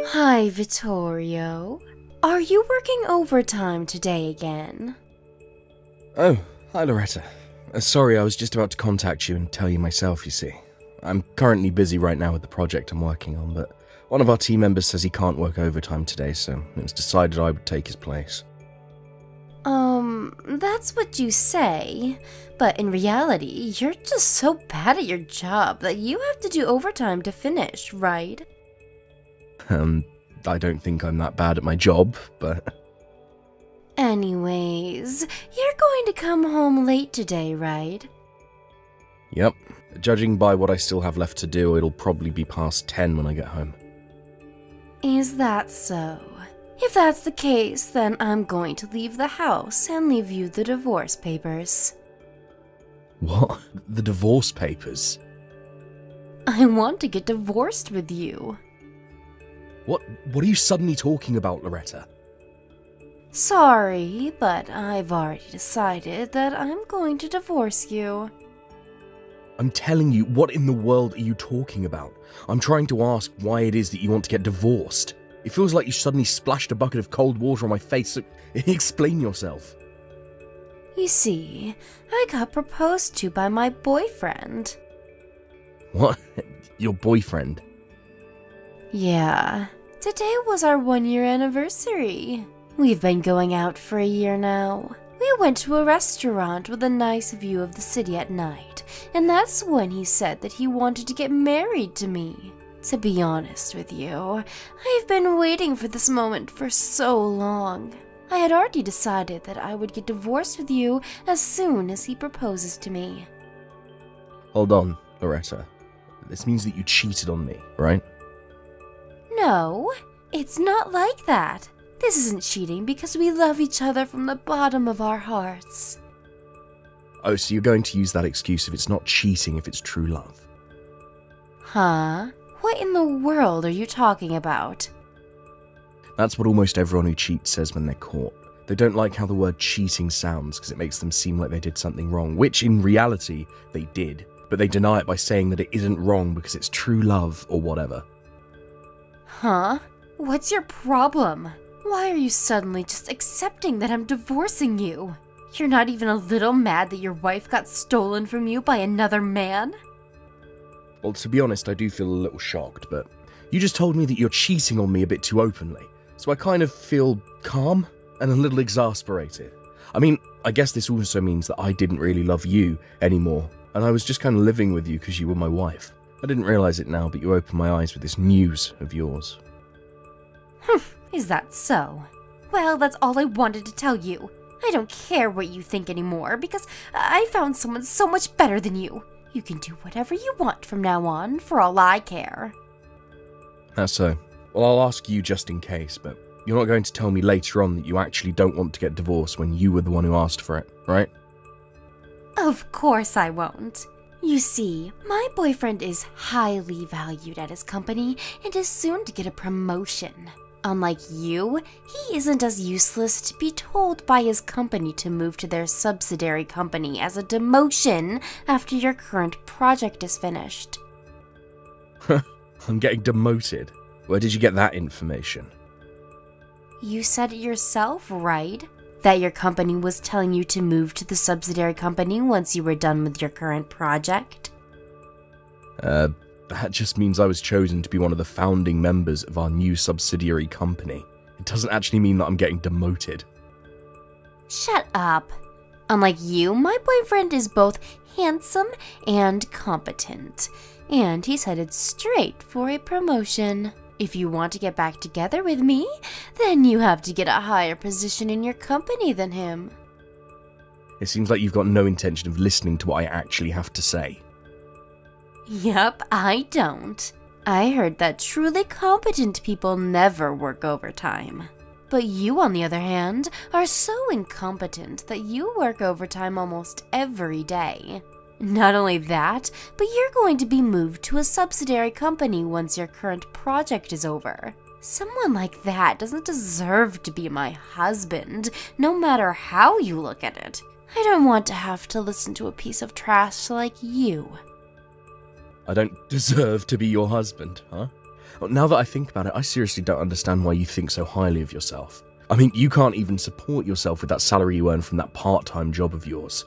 Hi, Vittorio. Are you working overtime today again? Oh, hi Loretta. Sorry, I was just about to contact you and tell you myself, you see. I'm currently busy right now with the project I'm working on, but one of our team members says he can't work overtime today, so it was decided I would take his place. That's what you say, but in reality, you're just so bad at your job that you have to do overtime to finish, right? I don't think I'm that bad at my job, but... Anyways, you're going to come home late today, right? Yep. Judging by what I still have left to do, it'll probably be past 10 when I get home. Is that so? If that's the case, then I'm going to leave the house and leave you the divorce papers. What? The divorce papers? I want to get divorced with you. What are you suddenly talking about, Loretta? Sorry, but I've already decided that I'm going to divorce you. I'm telling you, what in the world are you talking about? I'm trying to ask why it is that you want to get divorced. It feels like you suddenly splashed a bucket of cold water on my face, so explain yourself. You see, I got proposed to by my boyfriend. What? Your boyfriend? Yeah, today was our 1-year anniversary. We've been going out for a year now. We went to a restaurant with a nice view of the city at night, and that's when he said that he wanted to get married to me. To be honest with you, I've been waiting for this moment for so long. I had already decided that I would get divorced with you as soon as he proposes to me. Hold on, Loretta. This means that you cheated on me, right? No, it's not like that. This isn't cheating because we love each other from the bottom of our hearts. Oh, so you're going to use that excuse if it's not cheating, if it's true love? Huh? What in the world are you talking about? That's what almost everyone who cheats says when they're caught. They don't like how the word cheating sounds because it makes them seem like they did something wrong, which in reality they did, but they deny it by saying that it isn't wrong because it's true love or whatever. Huh? What's your problem? Why are you suddenly just accepting that I'm divorcing you? You're not even a little mad that your wife got stolen from you by another man? Well, to be honest, I do feel a little shocked, but you just told me that you're cheating on me a bit too openly, so I kind of feel calm and a little exasperated. I mean, I guess this also means that I didn't really love you anymore, and I was just kind of living with you because you were my wife. I didn't realize it now, but you opened my eyes with this news of yours. Is that so? Well, that's all I wanted to tell you. I don't care what you think anymore because I found someone so much better than you. You can do whatever you want from now on, for all I care. That's so. Well, I'll ask you just in case, but you're not going to tell me later on that you actually don't want to get divorced when you were the one who asked for it, right? Of course I won't. You see, my boyfriend is highly valued at his company and is soon to get a promotion. Unlike you, he isn't as useless to be told by his company to move to their subsidiary company as a demotion after your current project is finished. I'm getting demoted. Where did you get that information? You said it yourself, right? That your company was telling you to move to the subsidiary company once you were done with your current project? That just means I was chosen to be one of the founding members of our new subsidiary company. It doesn't actually mean that I'm getting demoted. Shut up. Unlike you, my boyfriend is both handsome and competent, and he's headed straight for a promotion. If you want to get back together with me, then you have to get a higher position in your company than him. It seems like you've got no intention of listening to what I actually have to say. Yup, I don't. I heard that truly competent people never work overtime. But you, on the other hand, are so incompetent that you work overtime almost every day. Not only that, but you're going to be moved to a subsidiary company once your current project is over. Someone like that doesn't deserve to be my husband, no matter how you look at it. I don't want to have to listen to a piece of trash like you. I don't deserve to be your husband, huh? Well, now that I think about it, I seriously don't understand why you think so highly of yourself. I mean, you can't even support yourself with that salary you earn from that part-time job of yours.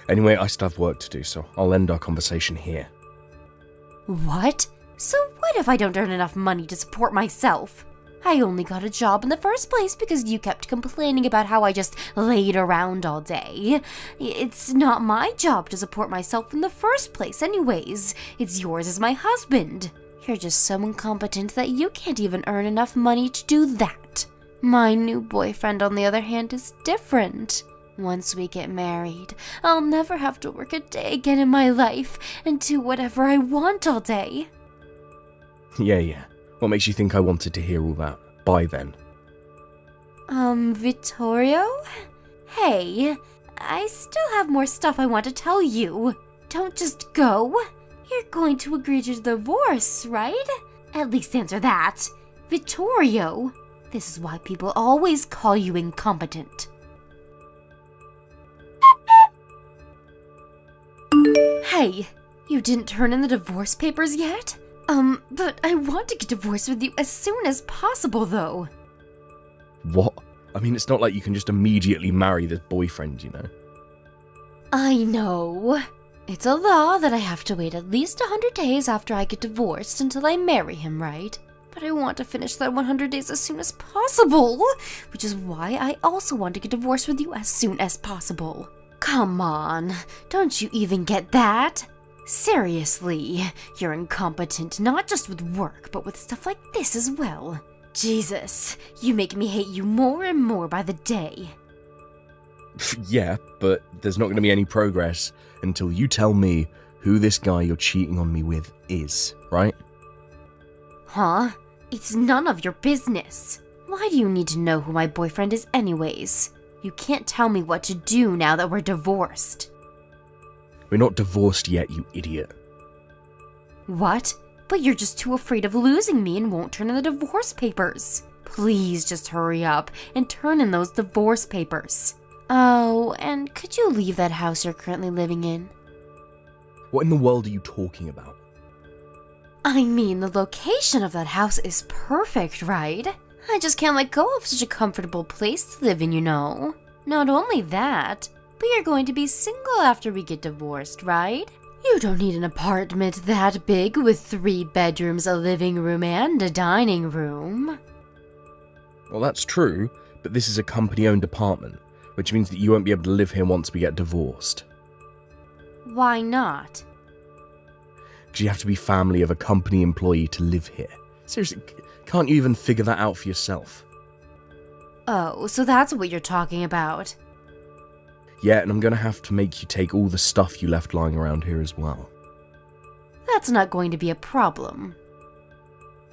Anyway, I still have work to do, so I'll end our conversation here. What? So what if I don't earn enough money to support myself? I only got a job in the first place because you kept complaining about how I just laid around all day. It's not my job to support myself in the first place anyways. It's yours as my husband. You're just so incompetent that you can't even earn enough money to do that. My new boyfriend, on the other hand, is different. Once we get married, I'll never have to work a day again in my life and do whatever I want all day. Yeah. What makes you think I wanted to hear all that? By then. Vittorio? Hey, I still have more stuff I want to tell you. Don't just go. You're going to agree to divorce, right? At least answer that. Vittorio, this is why people always call you incompetent. Hey, you didn't turn in the divorce papers yet? But I want to get divorced with you as soon as possible, though. What? I mean, it's not like you can just immediately marry this boyfriend, you know? I know. It's a law that I have to wait at least 100 days after I get divorced until I marry him, right? But I want to finish that 100 days as soon as possible, which is why I also want to get divorced with you as soon as possible. Come on, don't you even get that? Seriously, you're incompetent not just with work, but with stuff like this as well. Jesus, you make me hate you more and more by the day. Yeah, but there's not going to be any progress until you tell me who this guy you're cheating on me with is, right? Huh? It's none of your business. Why do you need to know who my boyfriend is anyways? You can't tell me what to do now that we're divorced. We're not divorced yet, you idiot. What? But you're just too afraid of losing me and won't turn in the divorce papers. Please just hurry up and turn in those divorce papers. Oh, and could you leave that house you're currently living in? What in the world are you talking about? I mean, the location of that house is perfect, right? I just can't let go of such a comfortable place to live in, you know. Not only that, but you're going to be single after we get divorced, right? You don't need an apartment that big with 3 bedrooms, a living room, and a dining room. Well, that's true, but this is a company-owned apartment, which means that you won't be able to live here once we get divorced. Why not? Because you have to be family of a company employee to live here. Seriously, can't you even figure that out for yourself? Oh, so that's what you're talking about. Yeah, and I'm gonna have to make you take all the stuff you left lying around here as well. That's not going to be a problem.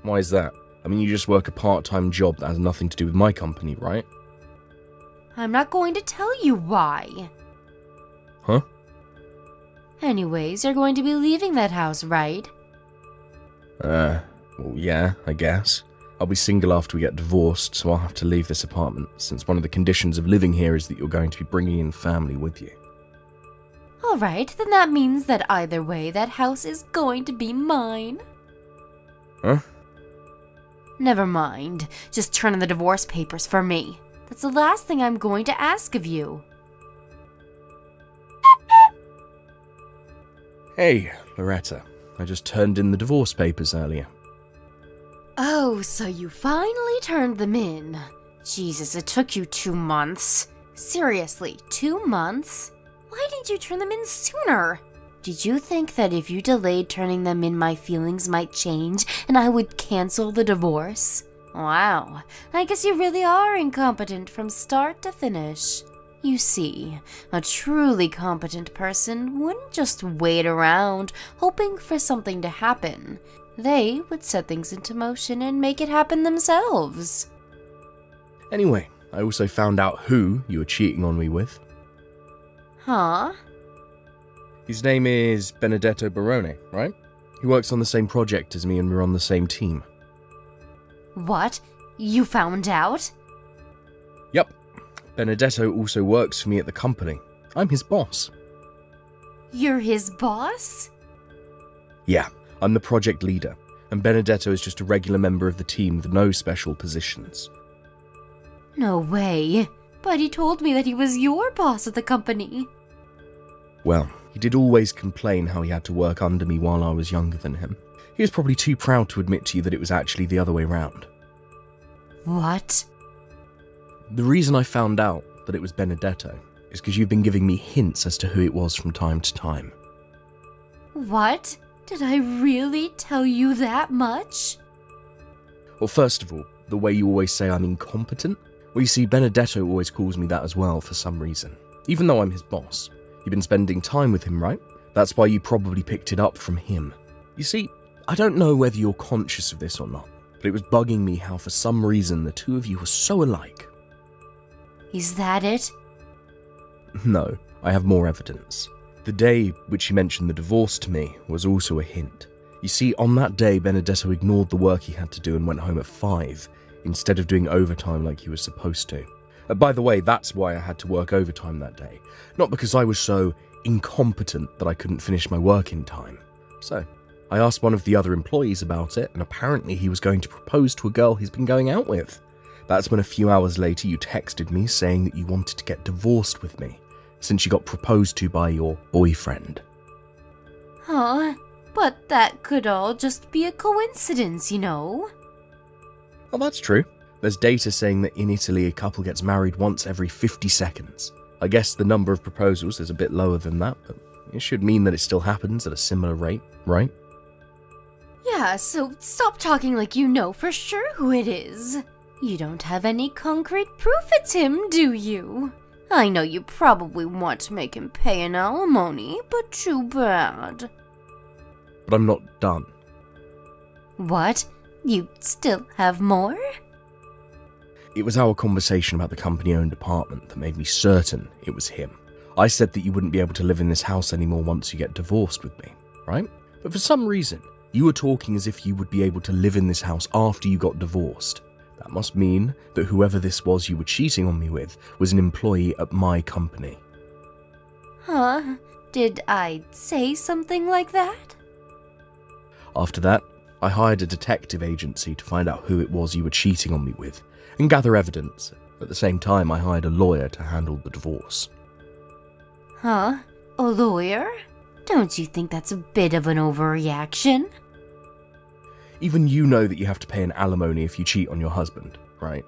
Why is that? I mean, you just work a part-time job that has nothing to do with my company, right? I'm not going to tell you why. Huh? Anyways, you're going to be leaving that house, right? Well, yeah, I guess. I'll be single after we get divorced, so I'll have to leave this apartment, since one of the conditions of living here is that you're going to be bringing in family with you. Alright, then that means that either way, that house is going to be mine. Huh? Never mind. Just turn in the divorce papers for me. That's the last thing I'm going to ask of you. Hey, Loretta. I just turned in the divorce papers earlier. Oh, so you finally turned them in. Jesus, it took you 2 months. Seriously, 2 months? Why didn't you turn them in sooner? Did you think that if you delayed turning them in, my feelings might change and I would cancel the divorce? Wow, I guess you really are incompetent from start to finish. You see, a truly competent person wouldn't just wait around hoping for something to happen. They would set things into motion and make it happen themselves. Anyway, I also found out who you were cheating on me with. Huh? His name is Benedetto Barone, right? He works on the same project as me and we're on the same team. What? You found out? Yep. Benedetto also works for me at the company. I'm his boss. You're his boss? Yeah, I'm the project leader, and Benedetto is just a regular member of the team with no special positions. No way. But he told me that he was your boss at the company. Well, he did always complain how he had to work under me while I was younger than him. He was probably too proud to admit to you that it was actually the other way round. What? The reason I found out that it was Benedetto is because you've been giving me hints as to who it was from time to time. What? Did I really tell you that much? Well, first of all, the way you always say I'm incompetent. Well, you see, Benedetto always calls me that as well for some reason. Even though I'm his boss. You've been spending time with him, right? That's why you probably picked it up from him. You see, I don't know whether you're conscious of this or not, but it was bugging me how for some reason the two of you were so alike. Is that it? No, I have more evidence. The day which he mentioned the divorce to me was also a hint. You see, on that day, Benedetto ignored the work he had to do and went home at 5, instead of doing overtime like he was supposed to. By the way, that's why I had to work overtime that day. Not because I was so incompetent that I couldn't finish my work in time. So, I asked one of the other employees about it, and apparently he was going to propose to a girl he's been going out with. That's when a few hours later you texted me saying that you wanted to get divorced with me, since you got proposed to by your boyfriend. Huh? But that could all just be a coincidence, you know? Well, that's true. There's data saying that in Italy a couple gets married once every 50 seconds. I guess the number of proposals is a bit lower than that, but it should mean that it still happens at a similar rate, right? Yeah, so stop talking like you know for sure who it is. You don't have any concrete proof it's him, do you? I know you probably want to make him pay an alimony, but too bad. But I'm not done. What? You still have more? It was our conversation about the company-owned apartment that made me certain it was him. I said that you wouldn't be able to live in this house anymore once you get divorced with me, right? But for some reason, you were talking as if you would be able to live in this house after you got divorced. That must mean that whoever this was you were cheating on me with was an employee at my company. Huh? Did I say something like that? After that, I hired a detective agency to find out who it was you were cheating on me with and gather evidence. At the same time, I hired a lawyer to handle the divorce. Huh? A lawyer? Don't you think that's a bit of an overreaction? Even you know that you have to pay an alimony if you cheat on your husband, right?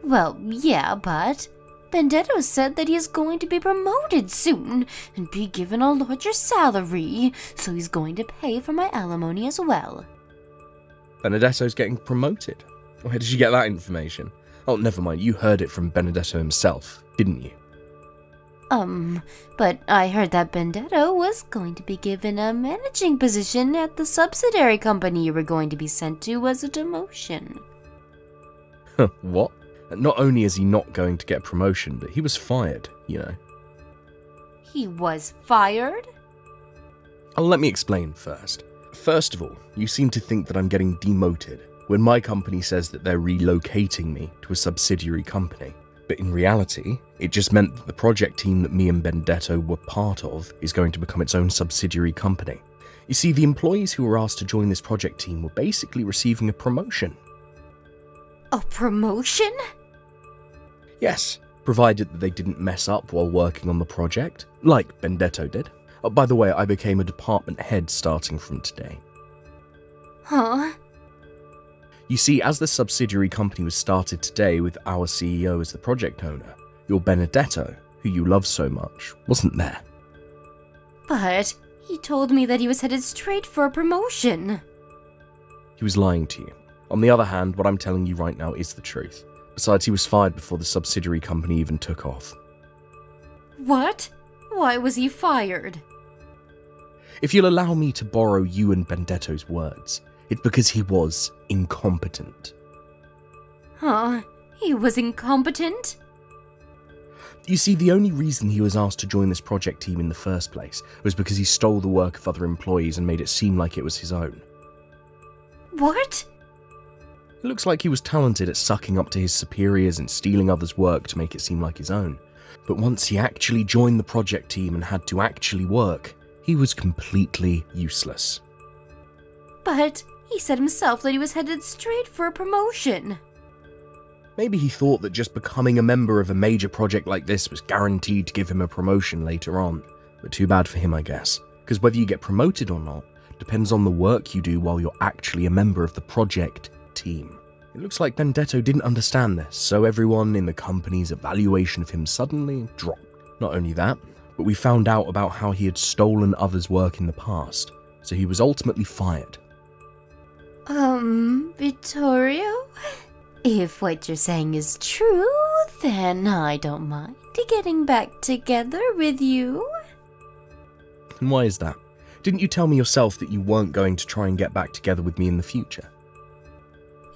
Well, yeah, but Benedetto said that he is going to be promoted soon and be given a larger salary, so he's going to pay for my alimony as well. Benedetto's getting promoted? Where did you get that information? Oh, never mind, you heard it from Benedetto himself, didn't you? But I heard that Benedetto was going to be given a managing position at the subsidiary company you were going to be sent to as a demotion. What? Not only is he not going to get a promotion, but he was fired, you know. He was fired? Oh, let me explain first. First of all, you seem to think that I'm getting demoted when my company says that they're relocating me to a subsidiary company. But in reality, it just meant that the project team that me and Benedetto were part of is going to become its own subsidiary company. You see, the employees who were asked to join this project team were basically receiving a promotion. A promotion? Yes, provided that they didn't mess up while working on the project, like Benedetto did. Oh, by the way, I became a department head starting from today. Huh? You see, as the subsidiary company was started today with our CEO as the project owner, your Benedetto, who you love so much, wasn't there. But he told me that he was headed straight for a promotion. He was lying to you. On the other hand, what I'm telling you right now is the truth. Besides, he was fired before the subsidiary company even took off. What? Why was he fired? If you'll allow me to borrow you and Benedetto's words, it's because he was incompetent. Huh? He was incompetent? You see, the only reason he was asked to join this project team in the first place was because he stole the work of other employees and made it seem like it was his own. What? It looks like he was talented at sucking up to his superiors and stealing others' work to make it seem like his own. But once he actually joined the project team and had to actually work, he was completely useless. But he said himself that he was headed straight for a promotion. Maybe he thought that just becoming a member of a major project like this was guaranteed to give him a promotion later on. But too bad for him, I guess. Because whether you get promoted or not depends on the work you do while you're actually a member of the project team. It looks like Benedetto didn't understand this, so everyone in the company's evaluation of him suddenly dropped. Not only that, but we found out about how he had stolen others' work in the past, so he was ultimately fired. Vittorio? If what you're saying is true, then I don't mind getting back together with you. And why is that? Didn't you tell me yourself that you weren't going to try and get back together with me in the future?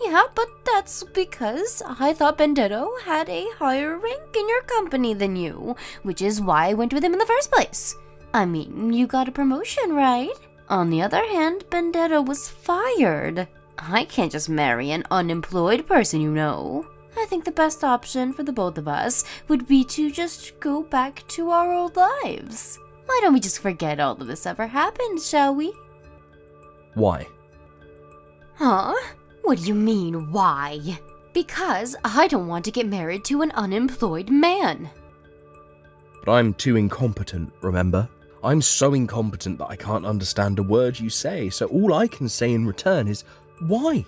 Yeah, but that's because I thought Benedetto had a higher rank in your company than you, which is why I went with him in the first place. I mean, you got a promotion, right? On the other hand, Benedetto was fired. I can't just marry an unemployed person, you know. I think the best option for the both of us would be to just go back to our old lives. Why don't we just forget all of this ever happened, shall we? Why? Huh? What do you mean, why? Because I don't want to get married to an unemployed man. But I'm too incompetent, remember? I'm so incompetent that I can't understand a word you say, so all I can say in return is, why?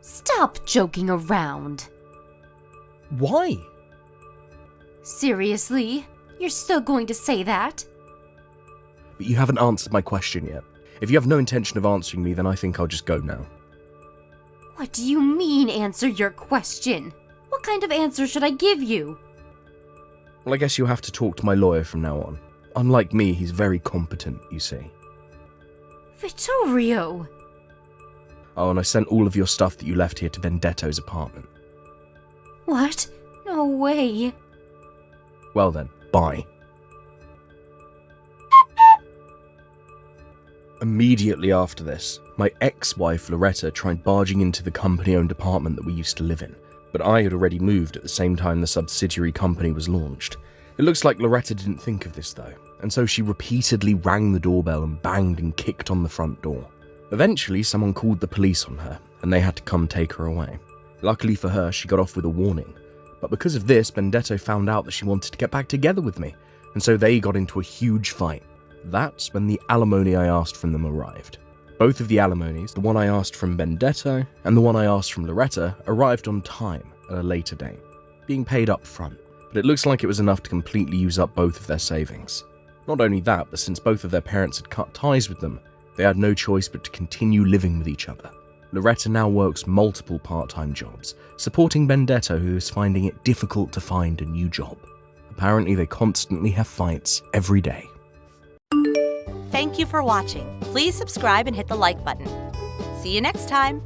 Stop joking around. Why? Seriously? You're still going to say that? But you haven't answered my question yet. If you have no intention of answering me, then I think I'll just go now. What do you mean, answer your question? What kind of answer should I give you? Well, I guess you'll have to talk to my lawyer from now on. Unlike me, he's very competent, you see. Vittorio! Oh, and I sent all of your stuff that you left here to Benedetto's apartment. What? No way. Well then, bye. Immediately after this, my ex-wife Loretta tried barging into the company-owned apartment that we used to live in, but I had already moved at the same time the subsidiary company was launched. It looks like Loretta didn't think of this though, and so she repeatedly rang the doorbell and banged and kicked on the front door. Eventually, someone called the police on her, and they had to come take her away. Luckily for her, she got off with a warning, but because of this, Benedetto found out that she wanted to get back together with me, and so they got into a huge fight. That's when the alimony I asked from them arrived. Both of the alimonies, the one I asked from Benedetto and the one I asked from Loretta, arrived on time at a later date, being paid up front, but it looks like it was enough to completely use up both of their savings. Not only that, but since both of their parents had cut ties with them, they had no choice but to continue living with each other. Loretta now works multiple part-time jobs, supporting Benedetto, who is finding it difficult to find a new job. Apparently they constantly have fights every day. Thank you for watching. Please subscribe and hit the like button. See you next time.